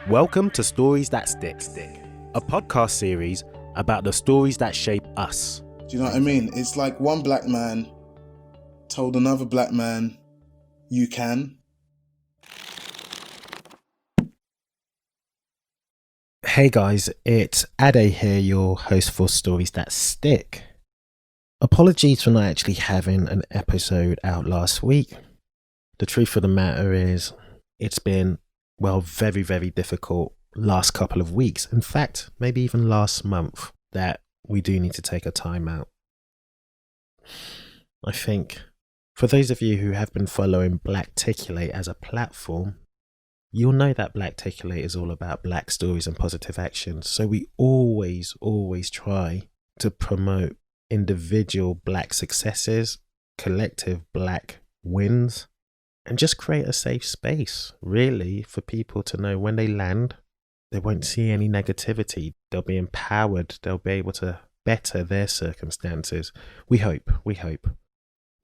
Welcome to Stories That Stick, a podcast series about the stories that shape us. Do you know what I mean? It's like one black man told another black man, you can. Hey guys, it's Ade here, your host for Stories That Stick. Apologies for not actually having an episode out last week. The truth of the matter is, it's been, very, very difficult last couple of weeks. In fact, maybe even last month, that we do need to take a time out. I think for those of you who have been following Blacticulate as a platform, you'll know that Blacticulate is all about black stories and positive actions. So we always try to promote individual black successes, collective black wins, and just create a safe space, really, for people to know when they land, they won't see any negativity. They'll be empowered. They'll be able to better their circumstances. We hope. We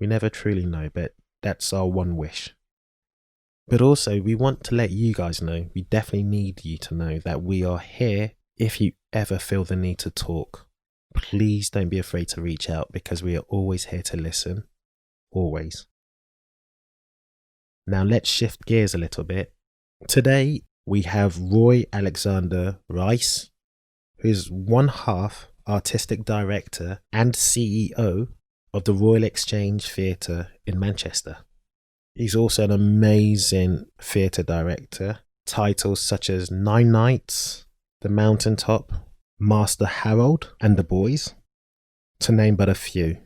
never truly know, but that's our one wish. But also, we want to let you guys know, we definitely need you to know that we are here if you ever feel the need to talk. Please don't be afraid to reach out because we are always here to listen. Always. Now let's shift gears a little bit. Today we have Roy Alexander Weise, who's one half artistic director and CEO of the Royal Exchange Theatre in Manchester. He's also an amazing theatre director. Titles such as Nine Nights, The Mountaintop, Master Harold and the Boys, to name but a few.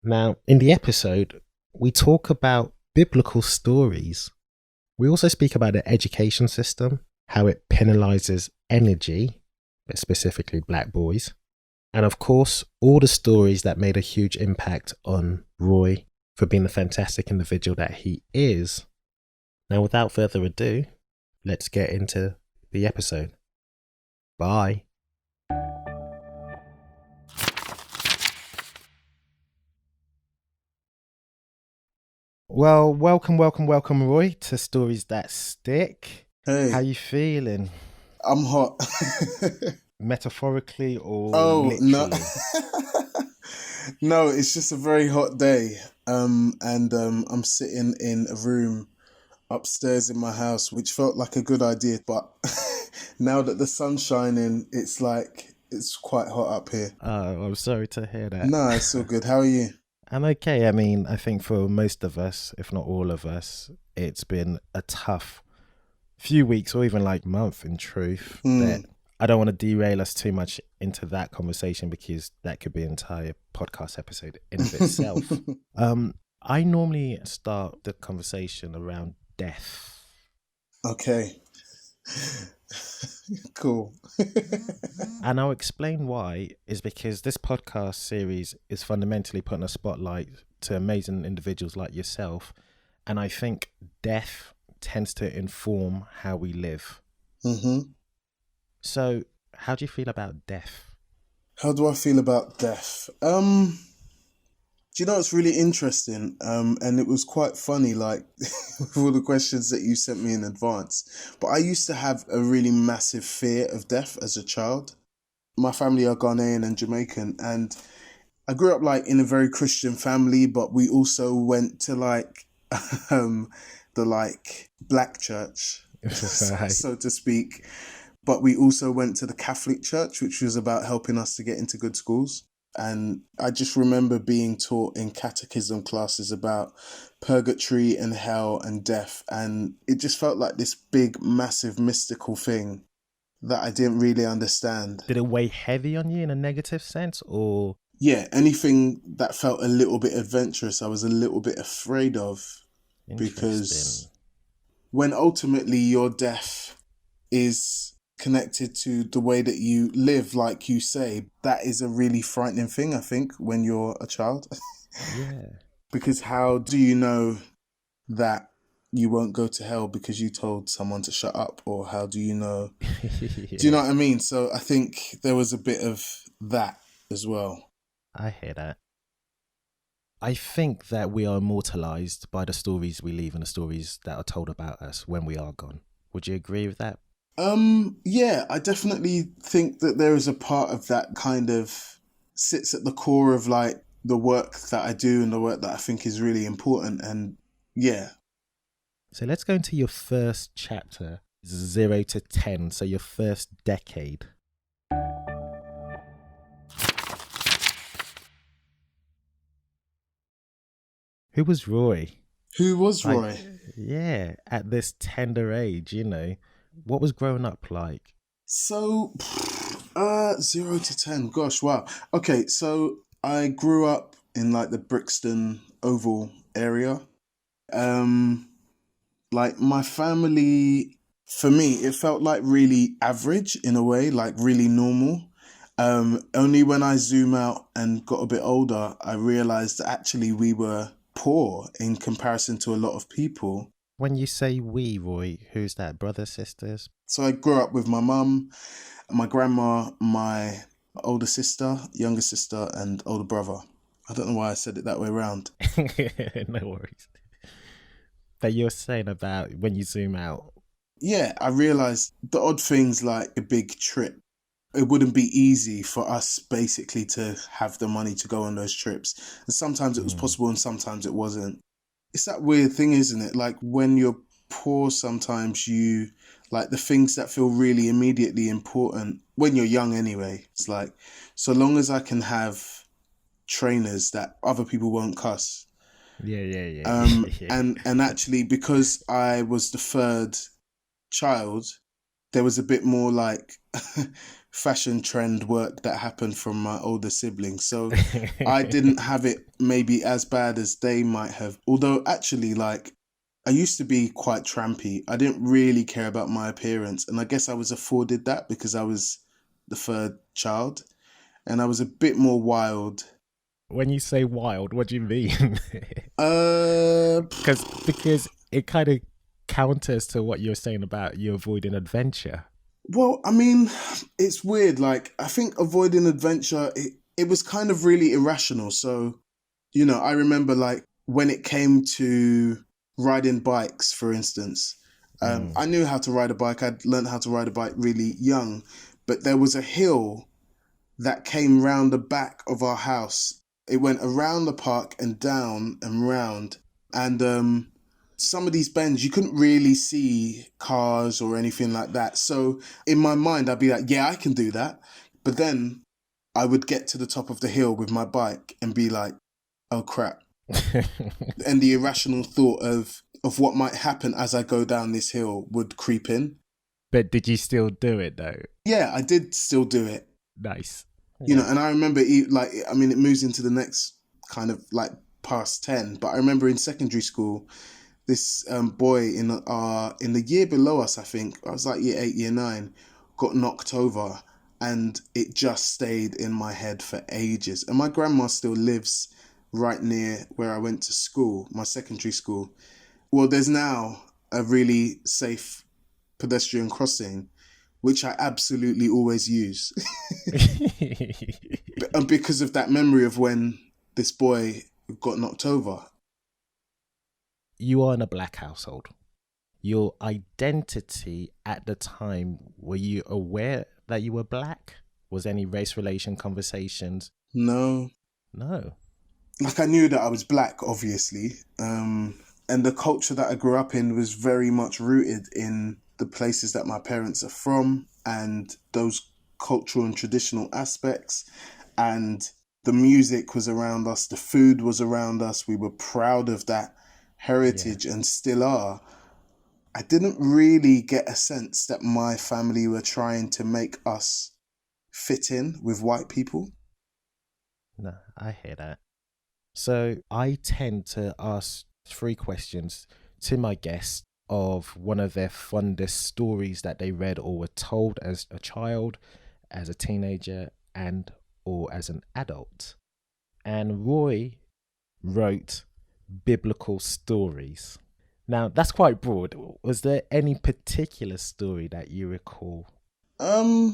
Now, in the episode, we talk about biblical stories. We also speak about the education system, how it penalizes energy, but specifically black boys. And of course, all the stories that made a huge impact on Roy for being the fantastic individual that he is. Now, without further ado, let's get into the episode. Bye. Well, welcome, Roy, to Stories That Stick. Hey. How you feeling? I'm hot. Metaphorically or literally? No. No, it's just a very hot day. And I'm sitting in a room upstairs in my house, which felt like a good idea. But now that the sun's shining, it's quite hot up here. Oh, I'm sorry to hear that. No, it's all good. How are you? I'm okay. I mean, I think for most of us, if not all of us, it's been a tough few weeks or even like month in truth. But I don't want to derail us too much into that conversation because that could be an entire podcast episode in of itself. I normally start the conversation around death. Okay. Cool. And I'll explain why, is because this podcast series is fundamentally putting a spotlight to amazing individuals like yourself. And I think death tends to inform how we live. Mm-hmm. So how do you feel about death? How do I feel about death? Do you know, it's really interesting, and it was quite funny, like, with all the questions that you sent me in advance. But I used to have a really massive fear of death as a child. My family are Ghanaian and Jamaican, and I grew up, like, in a very Christian family, but we also went to, like, the, like, black church, so to speak. But we also went to the Catholic church, which was about helping us to get into good schools. And I just remember being taught in catechism classes about purgatory and hell and death. And it just felt like this big, massive, mystical thing that I didn't really understand. Did it weigh heavy on you in a negative sense, or? Yeah, anything that felt a little bit adventurous, I was a little bit afraid of. Because when ultimately your death is connected to the way that you live, like you say, that is a really frightening thing, I think, when you're a child. Yeah. Because how do you know that you won't go to hell because you told someone to shut up? Or how do you know? Yeah. Do you know what I mean? So I think there was a bit of that as well. I hear that. I think that we are immortalized by the stories we leave and the stories that are told about us when we are gone. Would you agree with that? Yeah, I definitely think that there is a part of that kind of sits at the core of like the work that I do and the work that I think is really important. And yeah. So let's go into your first chapter, 0 to 10. So your first decade. Who was Roy? Who was Like, Roy? yeah, at this tender age, what was growing up like? So, 0 to 10. Gosh, wow. Okay, so I grew up in like the Brixton Oval area. Um, like my family, for me, it felt like really average in a way, like really normal. Only when I zoom out and got a bit older, I realized that actually we were poor in comparison to a lot of people. When you say we, Roy, who's that? Brothers, sisters? So I grew up with my mum, my grandma, my older sister, younger sister, and older brother. I don't know why I said it that way around. No worries. That you're saying about when you zoom out. Yeah, I realized the odd things like a big trip. It wouldn't be easy for us basically to have the money to go on those trips. And sometimes it was possible and sometimes it wasn't. It's that weird thing, isn't it? Like when you're poor, sometimes you like the things that feel really immediately important when you're young anyway. It's like, so long as I can have trainers that other people won't cuss. Yeah. And actually because I was the third child, there was a bit more like fashion trend work that happened from my older siblings. So I didn't have it maybe as bad as they might have. Although actually, like, I used to be quite trampy. I didn't really care about my appearance. And I guess I was afforded that because I was the third child. And I was a bit more wild. When you say wild, what do you mean? Uh, Because it kind of counters to what you're saying about you avoiding adventure. well, I mean, it's weird. Like, I think avoiding adventure, it was kind of really irrational. So, I remember like when it came to riding bikes, for instance, I knew how to ride a bike. I'd learned how to ride a bike really young, but there was a hill that came round the back of our house. It went around the park and down and round. And some of these bends, you couldn't really see cars or anything like that. So in my mind, I'd be like, yeah, I can do that. But then I would get to the top of the hill with my bike and be like, oh crap. And the irrational thought of what might happen as I go down this hill would creep in. But did you still do it though? Yeah, I did still do it. Nice. And I remember, like, I mean, it moves into the next kind of like past 10, but I remember in secondary school, this boy in the year below us, I think, I was like year 8, year 9, got knocked over and it just stayed in my head for ages. And my grandma still lives right near where I went to school, my secondary school. Well, there's now a really safe pedestrian crossing, which I absolutely always use. And because of that memory of when this boy got knocked over. You are in a black household. Your identity at the time, were you aware that you were black? Was any race relation conversations? No. Like I knew that I was black, obviously. And the culture that I grew up in was very much rooted in the places that my parents are from and those cultural and traditional aspects. And the music was around us, the food was around us. We were proud of that heritage and still are. I didn't really get a sense that my family were trying to make us fit in with white people. No, I hear that. So I tend to ask 3 questions to my guests of one of their fondest stories that they read or were told as a child, as a teenager, and or as an adult. And Roy wrote biblical stories. Now, that's quite broad. Was there any particular story that you recall? There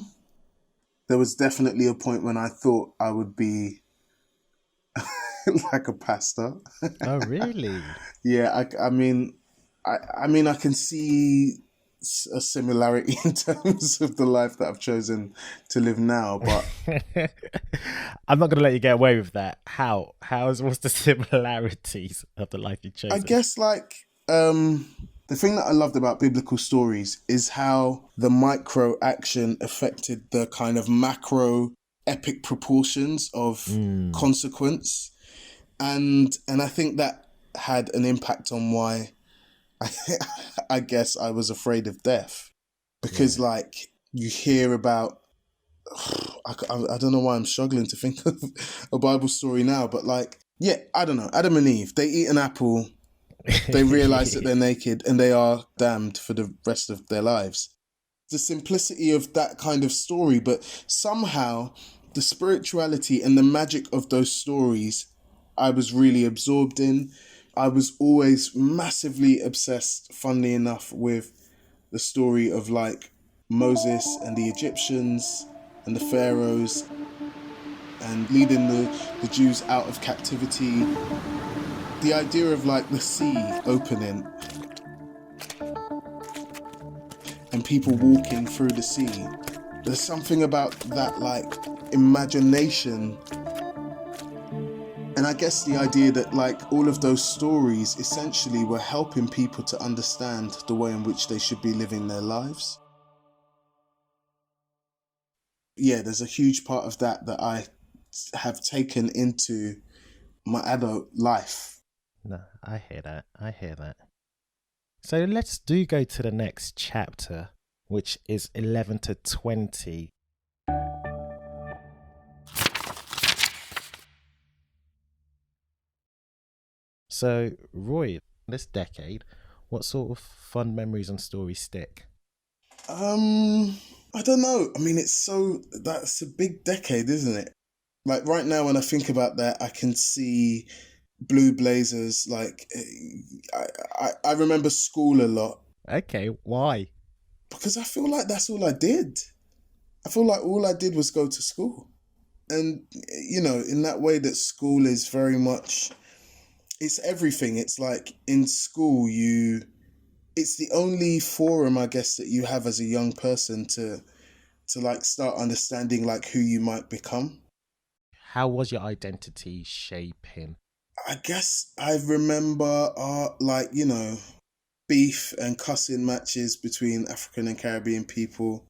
was definitely a point when I thought I would be like a pastor. Oh, really? Yeah, I mean, I can see. a similarity in terms of the life that I've chosen to live now, but I'm not going to let you get away with that. What's the similarities of the life you've I chosen? guess the thing that I loved about biblical stories is how the micro action affected the kind of macro epic proportions of consequence. And I think that had an impact on why I guess I was afraid of death. Because you hear about, I don't know why I'm struggling to think of a Bible story now, but I don't know, Adam and Eve, they eat an apple, they realize that they're naked and they are damned for the rest of their lives. The simplicity of that kind of story, but somehow the spirituality and the magic of those stories I was really absorbed in. I was always massively obsessed, funnily enough, with the story of Moses and the Egyptians and the pharaohs and leading the Jews out of captivity. The idea of the sea opening and people walking through the sea. There's something about that imagination. And I guess the idea that all of those stories essentially were helping people to understand the way in which they should be living their lives. Yeah, there's a huge part of that I have taken into my adult life. No, I hear that. So let's go to the next chapter, which is 11 to 20. So, Roy, this decade, what sort of fun memories and stories stick? I don't know. I mean, that's a big decade, isn't it? Right now, when I think about that, I can see Blue Blazers. I remember school a lot. Okay, why? Because I feel like that's all I did. I feel like all I did was go to school. And, in that way that school is very much, it's everything. It's in school, it's the only forum, I guess, that you have as a young person to start understanding who you might become. How was your identity shaping? I guess I remember beef and cussing matches between African and Caribbean people,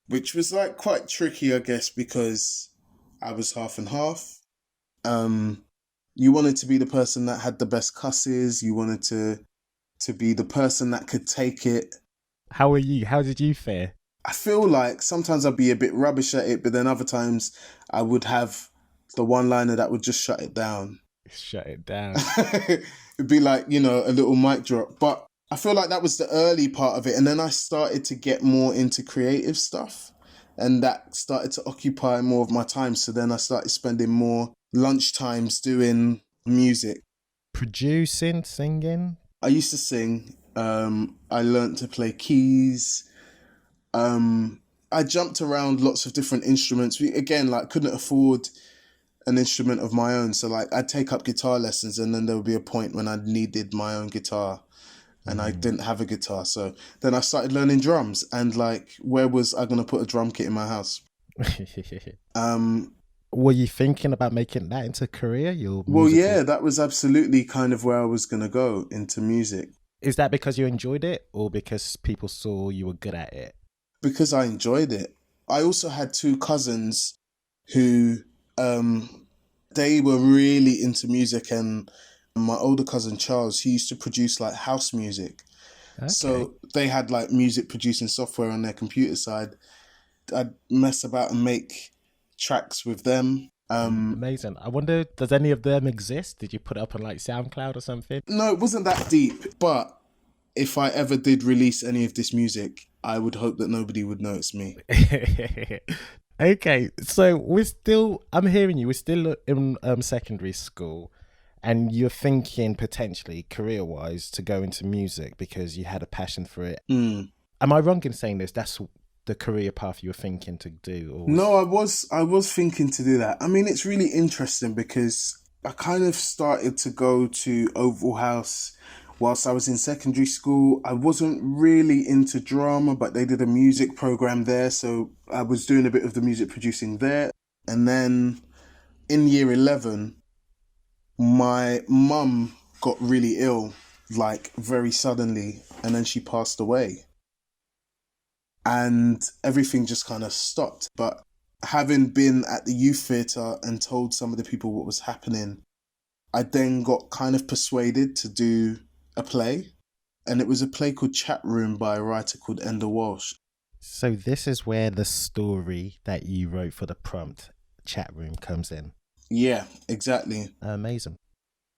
which was quite tricky, I guess, because I was half and half. You wanted to be the person that had the best cusses. You wanted to be the person that could take it. How were you? How did you fare? I feel like sometimes I'd be a bit rubbish at it, but then other times I would have the one-liner that would just shut it down. Shut it down. It'd be a little mic drop. But I feel like that was the early part of it. And then I started to get more into creative stuff. And that started to occupy more of my time. So then I started spending more lunch times doing music. Producing, singing? I used to sing. I learned to play keys. I jumped around lots of different instruments. Again, couldn't afford an instrument of my own. So I'd take up guitar lessons, and then there would be a point when I needed my own guitar and I didn't have a guitar. So then I started learning drums, and where was I going to put a drum kit in my house? Were you thinking about making that into a career? Well, yeah, that was absolutely kind of where I was going to go, into music. Is that because you enjoyed it, or because people saw you were good at it? Because I enjoyed it. I also had two cousins who, they were really into music, and my older cousin Charles, he used to produce house music. Okay. So they had music producing software on their computer side. I'd mess about and make tracks with them. Amazing. I wonder, does any of them exist? Did you put it up on SoundCloud or something? No, it wasn't that deep. But if I ever did release any of this music, I would hope that nobody would notice me. Okay, so I'm hearing you, we're still in secondary school, and you're thinking potentially career-wise to go into music because you had a passion for it. Am I wrong in saying this? That's the career path you were thinking to do? No, I was thinking to do that. I mean, it's really interesting because I kind of started to go to Oval House whilst I was in secondary school. I wasn't really into drama, but they did a music program there, so I was doing a bit of the music producing there. And then in year 11, my mum got really ill, like very suddenly, and then she passed away. And everything just kind of stopped. But having been at the youth theatre and told some of the people what was happening, I then got kind of persuaded to do a play. And it was a play called Chatroom by a writer called Enda Walsh. So this is where the story that you wrote for the prompt, Chatroom, comes in. Yeah, exactly. Amazing.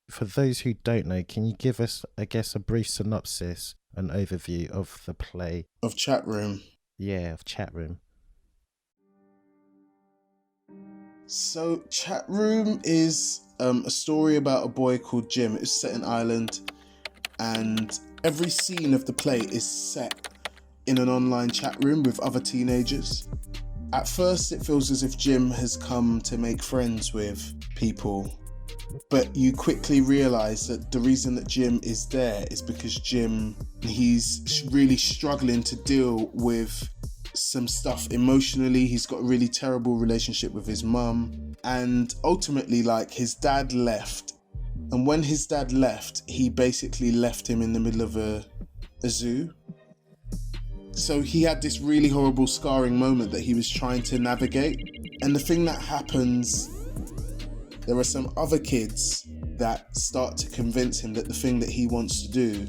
For those who don't know, can you give us, I guess, a brief synopsis, an overview of the play? Of Chatroom. Yeah, of Chatroom. So Chatroom is a story about a boy called Jim. It's set in Ireland, and every scene of the play is set in an online chat room with other teenagers. At first, it feels as if Jim has come to make friends with people, but you quickly realise that the reason that Jim is there is because he's really struggling to deal with some stuff emotionally. He's got a really terrible relationship with his mum, and ultimately, like, his dad left. And when his dad left, he basically left him in the middle of a zoo. So he had this really horrible scarring moment that he was trying to navigate. And the thing that happens, there are some other kids that start to convince him that the thing that he wants to do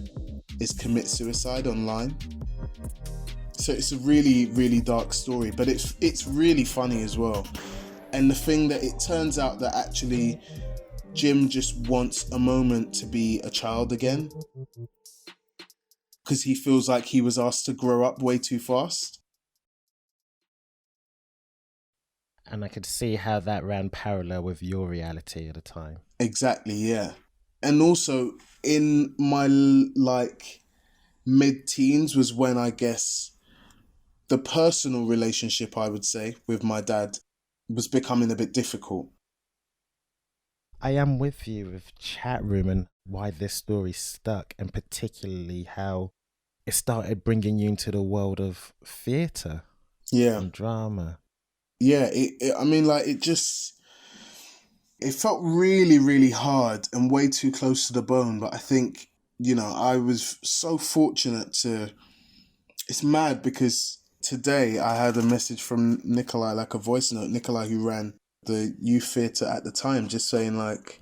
is commit suicide online. So it's a really, really dark story, but it's really funny as well. And the thing that it turns out that actually Jim just wants a moment to be a child again, because he feels like he was asked to grow up way too fast. And I could see how that ran parallel with your reality at the time. Exactly, yeah. And also in my mid-teens was when I guess the personal relationship, I would say, with my dad was becoming a bit difficult. I am with you with Chatroom and why this story stuck, and particularly how it started bringing you into the world of theatre and drama. Yeah, it felt really, really hard and way too close to the bone. But I think, I was so fortunate to... It's mad because today I had a message from Nikolai, like a voice note, Nikolai, who ran the youth theatre at the time, just saying like,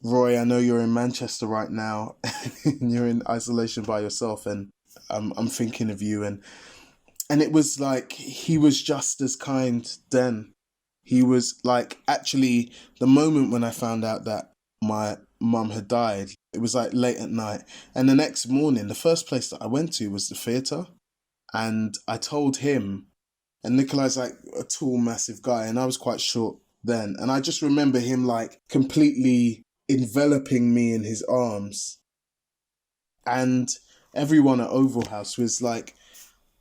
Roy, I know you're in Manchester right now and you're in isolation by yourself, and I'm thinking of you. And it was like, he was just as kind then. He was like, actually, the moment when I found out that my mum had died, it was like late at night. And the next morning, the first place that I went to was the theatre. And I told him, and Nikolai's like a tall, massive guy, and I was quite short then. And I just remember him like completely enveloping me in his arms. And everyone at Oval House was like,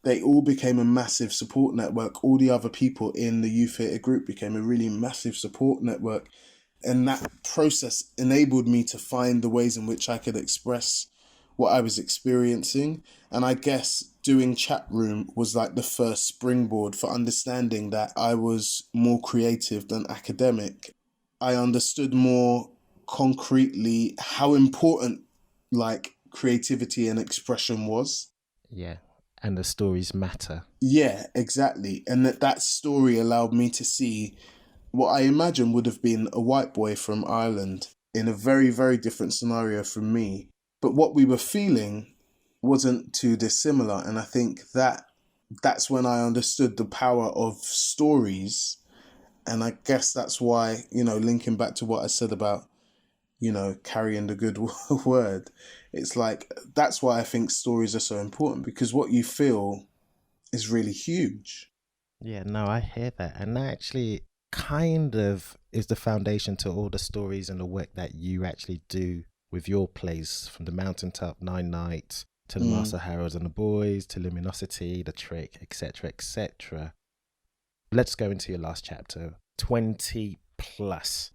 they all became a massive support network. All the other people in the youth theatre group became a really massive support network. And that process enabled me to find the ways in which I could express what I was experiencing. And I guess doing Chatroom was like the first springboard for understanding that I was more creative than academic. I understood more concretely how important like creativity and expression was. Yeah, and the stories matter. Yeah, exactly. And that story allowed me to see what I imagine would have been a white boy from Ireland in a very, very different scenario from me. But what we were feeling wasn't too dissimilar. And I think that's when I understood the power of stories. And I guess that's why, linking back to what I said about, carrying the good word, it's like, that's why I think stories are so important, because what you feel is really huge. Yeah, no, I hear that. And that actually kind of is the foundation to all the stories and the work that you actually do with your plays, from the Mountaintop, 9 Nights, to the Master Harold and the Boys, to Luminosity, The Trick, etc., etc. Let's go into your last chapter, 20 plus.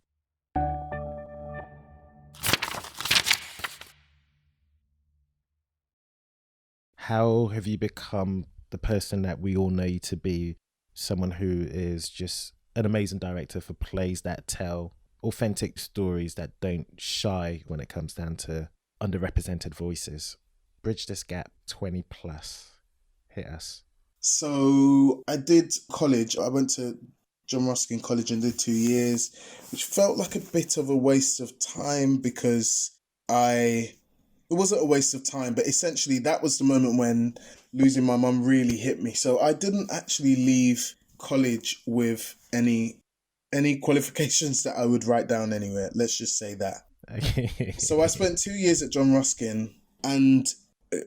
how have you become the person that we all know you to be? Someone who is just an amazing director for plays that tell authentic stories that don't shy when it comes down to underrepresented voices. Bridge this gap 20 plus. Hit us. So I did college. I went to John Ruskin College and did 2 years, which felt like a bit of a waste of time because it wasn't a waste of time, but essentially that was the moment when losing my mum really hit me. So I didn't actually leave college with any qualifications that I would write down anywhere. Let's just say that. So I spent 2 years at John Ruskin, and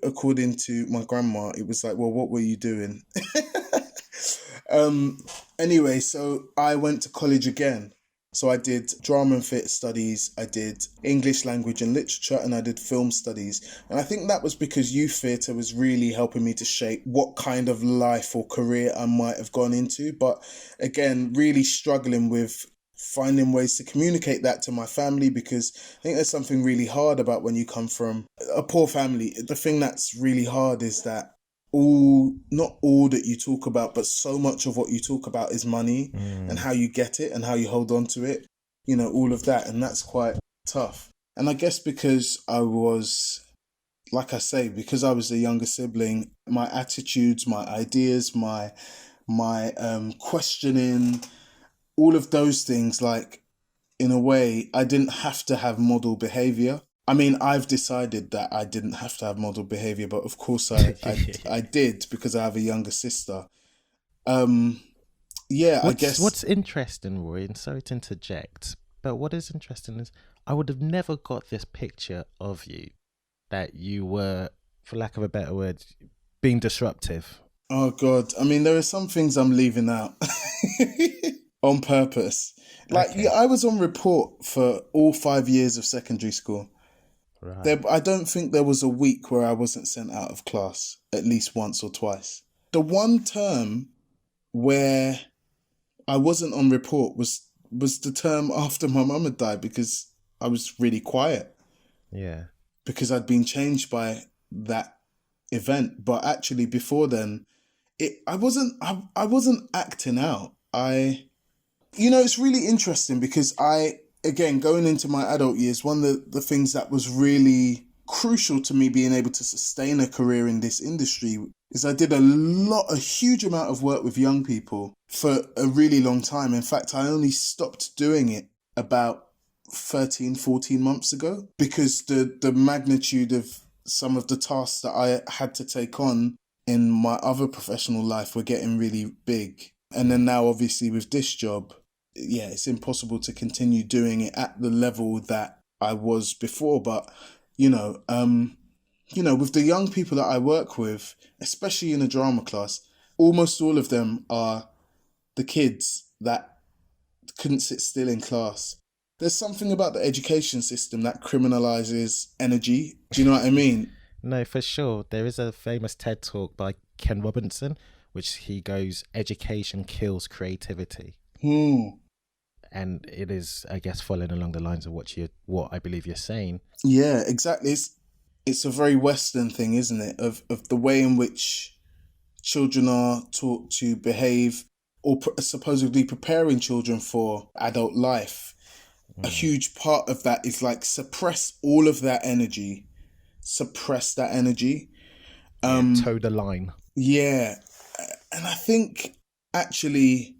according to my grandma, it was like, well, what were you doing? Anyway, so I went to college again. So I did drama and theatre studies, I did English language and literature, and I did film studies. And I think that was because youth theatre was really helping me to shape what kind of life or career I might have gone into. But again, really struggling with finding ways to communicate that to my family, because I think there's something really hard about when you come from a poor family. The thing that's really hard is that not all that you talk about, but so much of what you talk about is money and how you get it and how you hold on to it, all of that. And that's quite tough. And I guess because I was, like I say, because I was the younger sibling, my attitudes, my ideas, my questioning, all of those things, like, in a way, I didn't have to have model behavior. I mean, I've decided that I didn't have to have model behavior, but of course I did, because I have a younger sister. I guess what's interesting, Roy, and sorry to interject, but what is interesting is I would have never got this picture of you that you were, for lack of a better word, being disruptive. Oh God, I mean, there are some things I'm leaving out on purpose. Like, Okay. I was on report for all 5 years of secondary school. Right. I don't think there was a week where I wasn't sent out of class at least once or twice. The one term where I wasn't on report was the term after my mum had died, because I was really quiet. Yeah. Because I'd been changed by that event. But actually before then, I wasn't acting out. It's really interesting because again, going into my adult years, one of the things that was really crucial to me being able to sustain a career in this industry is I did a huge amount of work with young people for a really long time. In fact, I only stopped doing it about 13, 14 months ago, because the magnitude of some of the tasks that I had to take on in my other professional life were getting really big. And then now, obviously, with this job, it's impossible to continue doing it at the level that I was before. But, with the young people that I work with, especially in a drama class, almost all of them are the kids that couldn't sit still in class. There's something about the education system that criminalizes energy. Do you know what I mean? No, for sure. There is a famous TED talk by Ken Robinson, which he goes, education kills creativity. And it is, I guess, following along the lines of what I believe you're saying. Yeah, exactly. It's a very Western thing, isn't it? Of the way in which children are taught to behave, or supposedly preparing children for adult life. A huge part of that is like suppress all of that energy. Suppress that energy. Toe the line. Yeah. And I think actually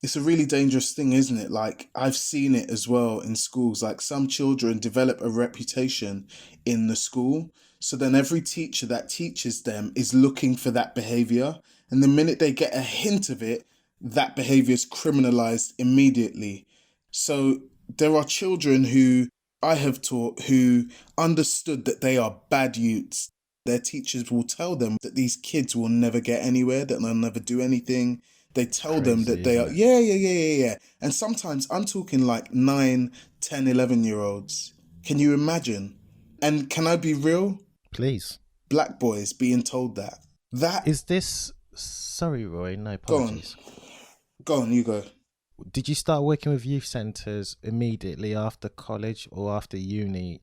it's a really dangerous thing, isn't it? Like, I've seen it as well in schools. Like, some children develop a reputation in the school. So then every teacher that teaches them is looking for that behavior. And the minute they get a hint of it, that behavior is criminalized immediately. So there are children who I have taught who understood that they are bad youths. Their teachers will tell them that these kids will never get anywhere, that they'll never do anything. They tell them that they are, yeah. And sometimes I'm talking like 9, 10, 11-year-olds. Can you imagine? And can I be real? Please. Black boys being told that. Is this... Sorry, Roy, no apologies. Go on, you go. Did you start working with youth centres immediately after college or after uni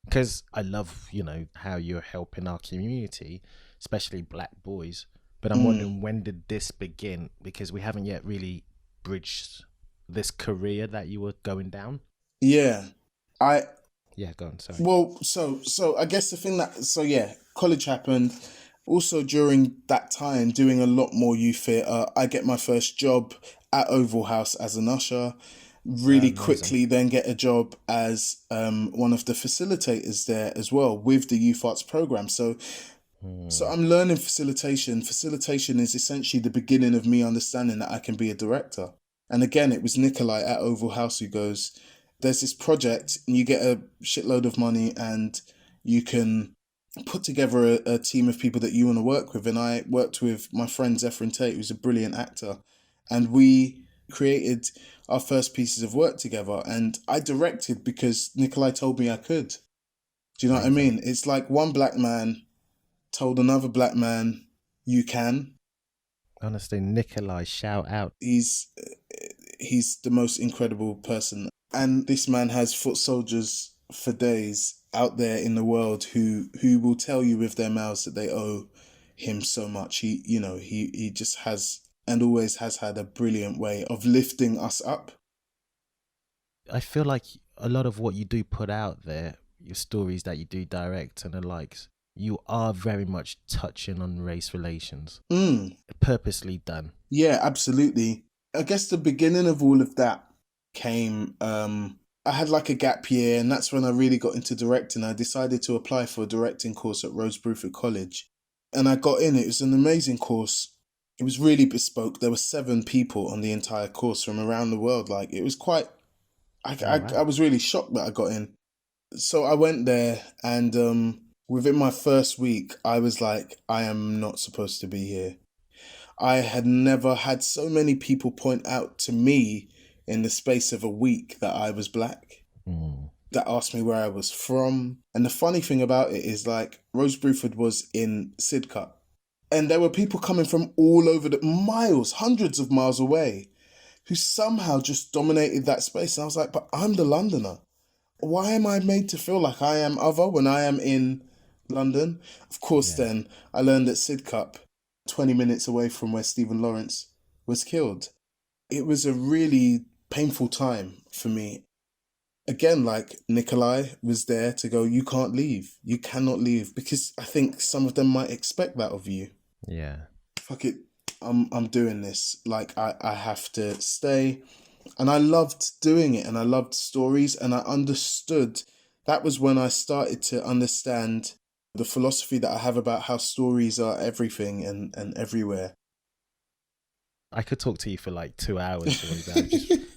Because I love, how you're helping our community, especially black boys. But I'm Mm. wondering, when did this begin? Because we haven't yet really bridged this career that you were going down. Yeah. I Yeah, go on. Sorry. Well, so I guess the thing yeah, college happened. Also during that time, doing a lot more youth theatre. I get my first job at Oval House as an usher. Really Amazing. quickly, then get a job as one of the facilitators there as well with the youth arts program. So I'm learning facilitation. Facilitation is essentially the beginning of me understanding that I can be a director. And again, it was Nikolai at Oval House who goes, there's this project and you get a shitload of money and you can put together a team of people that you want to work with. And I worked with my friend Zephyrin Tate, who's a brilliant actor. And we created our first pieces of work together. And I directed because Nikolai told me I could. Do you know what I Amazing. mean? It's like one black man told another black man, you can. Honestly, Nikolai, shout out. He's the most incredible person. And this man has foot soldiers for days out there in the world who will tell you with their mouths that they owe him so much. He just has and always has had a brilliant way of lifting us up. I feel like a lot of what you do put out there, your stories that you do direct and the likes, you are very much touching on race relations. Purposely done. Yeah, absolutely. I guess the beginning of all of that came, I had like a gap year, and that's when I really got into directing. I decided to apply for a directing course at Rose Bruford College, and I got in. It was an amazing course. It was really bespoke. There were 7 people on the entire course from around the world. Like, it was quite, I was really shocked that I got in. So I went there, and within my first week, I was like, I am not supposed to be here. I had never had so many people point out to me in the space of a week that I was black, that asked me where I was from. And the funny thing about it is, like, Rose Bruford was in Sidcup, and there were people coming from all over the miles, hundreds of miles away, who somehow just dominated that space. And I was like, but I'm the Londoner. Why am I made to feel like I am other when I am in London? Of course, then I learned that Sidcup, 20 minutes away from where Stephen Lawrence was killed. It was a really painful time for me. Again, like, Nikolai was there to go, you can't leave. You cannot leave, because I think some of them might expect that of you. Yeah. Fuck it. I'm doing this. Like, I have to stay. And I loved doing it, and I loved stories, and I understood. That was when I started to understand the philosophy that I have about how stories are everything and everywhere. I could talk to you for like 2 hours.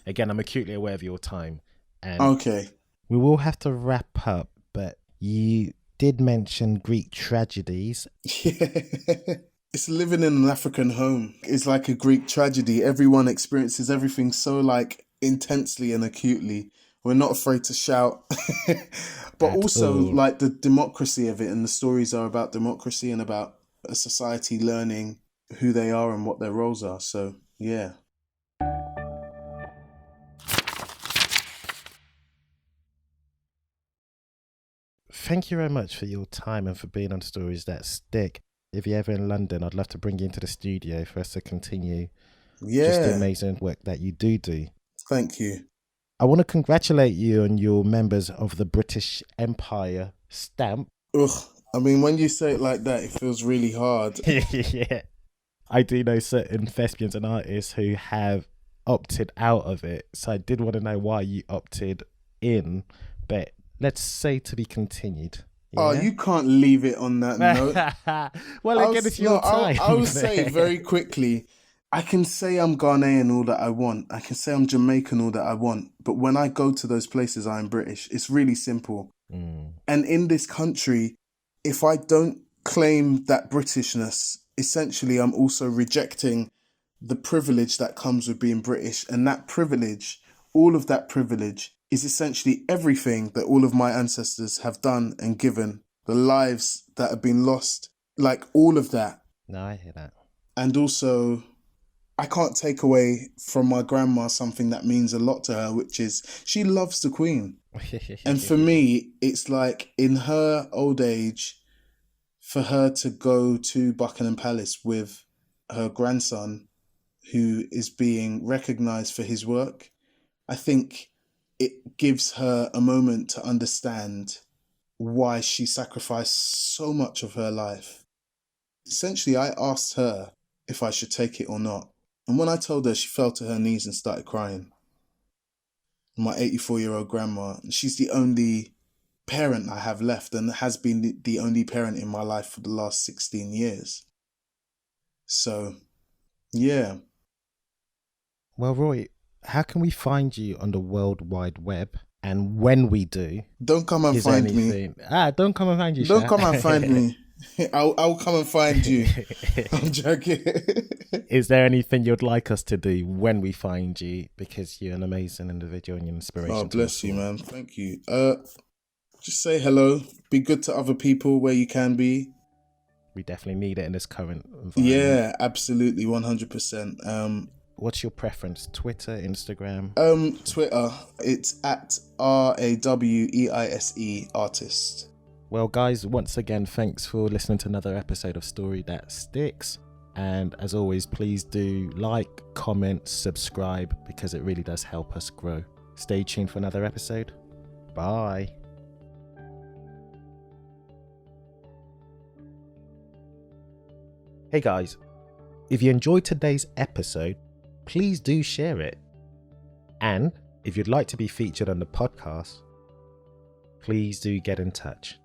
Again, I'm acutely aware of your time. And Okay. we will have to wrap up, but you did mention Greek tragedies. Yeah. It's living in an African home. It's like a Greek tragedy. Everyone experiences everything so, like, intensely and acutely. We're not afraid to shout. But At also, all. like, the democracy of it, and the stories are about democracy and about a society learning who they are and what their roles are. So, yeah. Thank you very much for your time and for being on Stories That Stick. If you're ever in London, I'd love to bring you into the studio for us to continue just the amazing work that you do. Thank you. I want to congratulate you on your members of the British Empire stamp. Ugh. I mean, when you say it like that, it feels really hard. Yeah. I do know certain thespians and artists who have opted out of it. So I did want to know why you opted in. But let's say to be continued. Yeah? Oh, you can't leave it on that note. Well, again, it's your time. I will say very quickly, I can say I'm Ghanaian all that I want. I can say I'm Jamaican all that I want. But when I go to those places, I'm British. It's really simple. And in this country, if I don't claim that Britishness, essentially I'm also rejecting the privilege that comes with being British. And that privilege, all of that privilege, is essentially everything that all of my ancestors have done and given, the lives that have been lost, like all of that. No, I hear that. And also, I can't take away from my grandma something that means a lot to her, which is she loves the Queen. And for me, it's like in her old age, for her to go to Buckingham Palace with her grandson, who is being recognised for his work, I think it gives her a moment to understand why she sacrificed so much of her life. Essentially, I asked her if I should take it or not. And when I told her, she fell to her knees and started crying. My 84-year-old grandma, and she's the only parent I have left and has been the only parent in my life for the last 16 years. So, yeah. Well, Roy, how can we find you on the World Wide Web? And when we do, Don't come and is there find me. anything? Don't come and find you, Don't Sha. come and find me. I'll come and find you. I'm joking. Is there anything you'd like us to do when we find you? Because you're an amazing individual and you're an inspiration. Oh, to bless us you, all. man. Thank you. Just say hello. Be good to other people where you can be. We definitely need it in this current environment. Yeah, absolutely, 100%. What's your preference? Twitter, Instagram? Twitter. It's at RAWEISE artist. Well, guys, once again, thanks for listening to another episode of Story That Sticks. And as always, please do like, comment, subscribe, because it really does help us grow. Stay tuned for another episode. Bye. Hey guys, if you enjoyed today's episode, please do share it. And if you'd like to be featured on the podcast, please do get in touch.